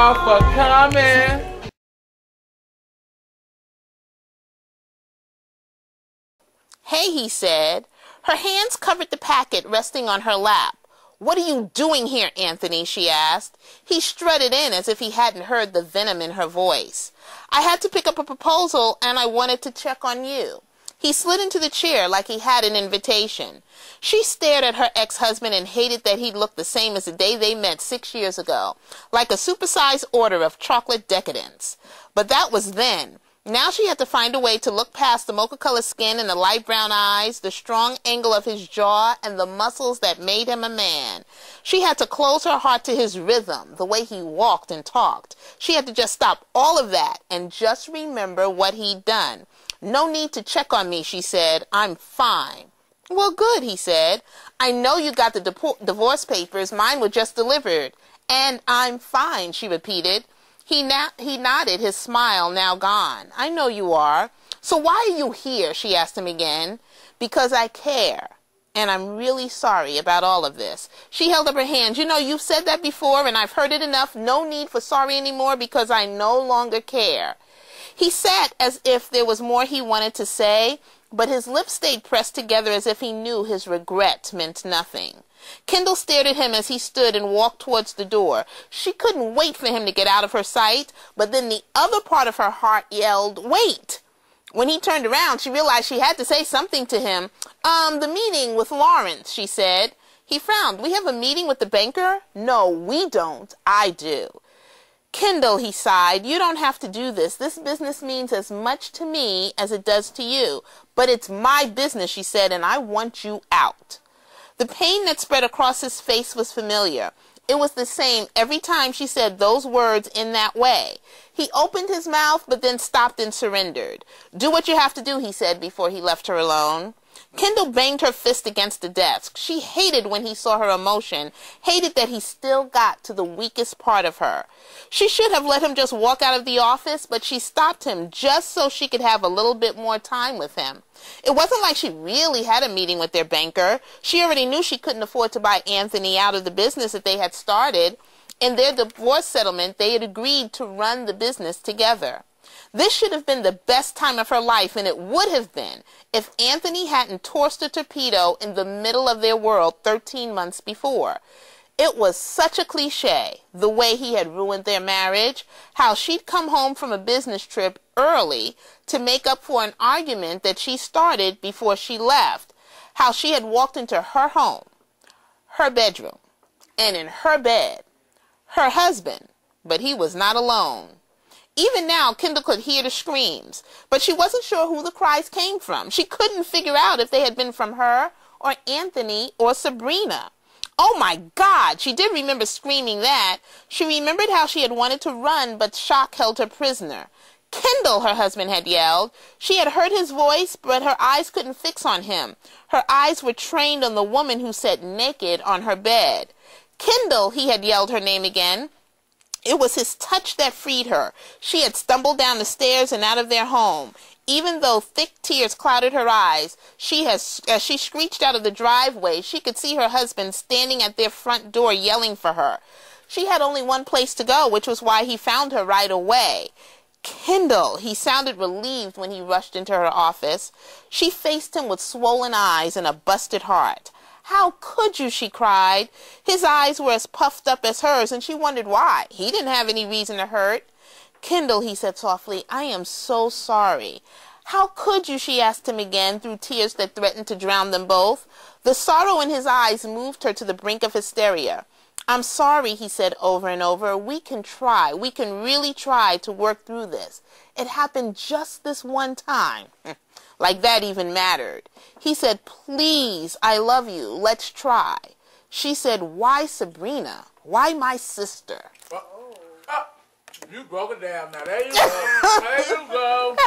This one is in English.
y'all for coming. Hey, he said. Her hands covered the packet resting on her lap. What are you doing here, Anthony? She asked. He strutted in as if he hadn't heard the venom in her voice. I had to pick up a proposal and I wanted to check on you. He slid into the chair like he had an invitation. She stared at her ex-husband and hated that he looked the same as the day they met 6 years ago, like a supersized order of chocolate decadence. But that was then. Now she had to find a way to look past the mocha-colored skin and the light brown eyes, the strong angle of his jaw, and the muscles that made him a man. She had to close her heart to his rhythm, the way he walked and talked. She had to just stop all of that and just remember what he'd done. No need to check on me, she said. I'm fine. Well, good, he said. I know you got the divorce papers. Mine were just delivered. And I'm fine, she repeated. He nodded, his smile now gone. I know you are. So why are you here? She asked him again. Because I care. And I'm really sorry about all of this. She held up her hands. You know, you've said that before and I've heard it enough. No need for sorry anymore because I no longer care. He sat as if there was more he wanted to say, but his lips stayed pressed together as if he knew his regret meant nothing. Kendall stared at him as he stood and walked towards the door. She couldn't wait for him to get out of her sight, but then the other part of her heart yelled, wait! When he turned around, she realized she had to say something to him. The meeting with Lawrence, she said. He frowned. We have a meeting with the banker? No, we don't. I do. Kendall, he sighed, you don't have to do this. This business means as much to me as it does to you. But it's my business, she said, and I want you out. The pain that spread across his face was familiar. It was the same every time she said those words in that way. He opened his mouth, but then stopped and surrendered. Do what you have to do, he said before he left her alone. Kendall banged her fist against the desk. She hated when he saw her emotion, hated that he still got to the weakest part of her. She should have let him just walk out of the office, but she stopped him just so she could have a little bit more time with him. It wasn't like she really had a meeting with their banker. She already knew she couldn't afford to buy Anthony out of the business that they had started. In their divorce settlement, they had agreed to run the business together. This should have been the best time of her life, and it would have been if Anthony hadn't tossed a torpedo in the middle of their world 13 months before. It was such a cliche, the way he had ruined their marriage, how she'd come home from a business trip early to make up for an argument that she started before she left, how she had walked into her home, her bedroom, and in her bed, her husband, but he was not alone. Even now, Kendall could hear the screams, but she wasn't sure who the cries came from. She couldn't figure out if they had been from her or Anthony or Sabrina. Oh my God, she did remember screaming that. She remembered how she had wanted to run, but shock held her prisoner. Kendall, her husband had yelled. She had heard his voice, but her eyes couldn't fix on him. Her eyes were trained on the woman who sat naked on her bed. Kendall, he had yelled her name again. It was his touch that freed her. She had stumbled down the stairs and out of their home. Even though thick tears clouded her eyes, as she screeched out of the driveway, she could see her husband standing at their front door yelling for her. She had only one place to go, which was why he found her right away. Kendall, he sounded relieved when he rushed into her office. She faced him with swollen eyes and a busted heart. How could you, she cried. His eyes were as puffed up as hers, and she wondered why. He didn't have any reason to hurt. Kendall, he said softly, I am so sorry. How could you, she asked him again, through tears that threatened to drown them both. The sorrow in his eyes moved her to the brink of hysteria. I'm sorry, he said over and over. We can try. We can really try to work through this. It happened just this one time. Like that even mattered. He said, please, I love you. Let's try. She said, why Sabrina? Why my sister? You broke it down now. There you go. There you go.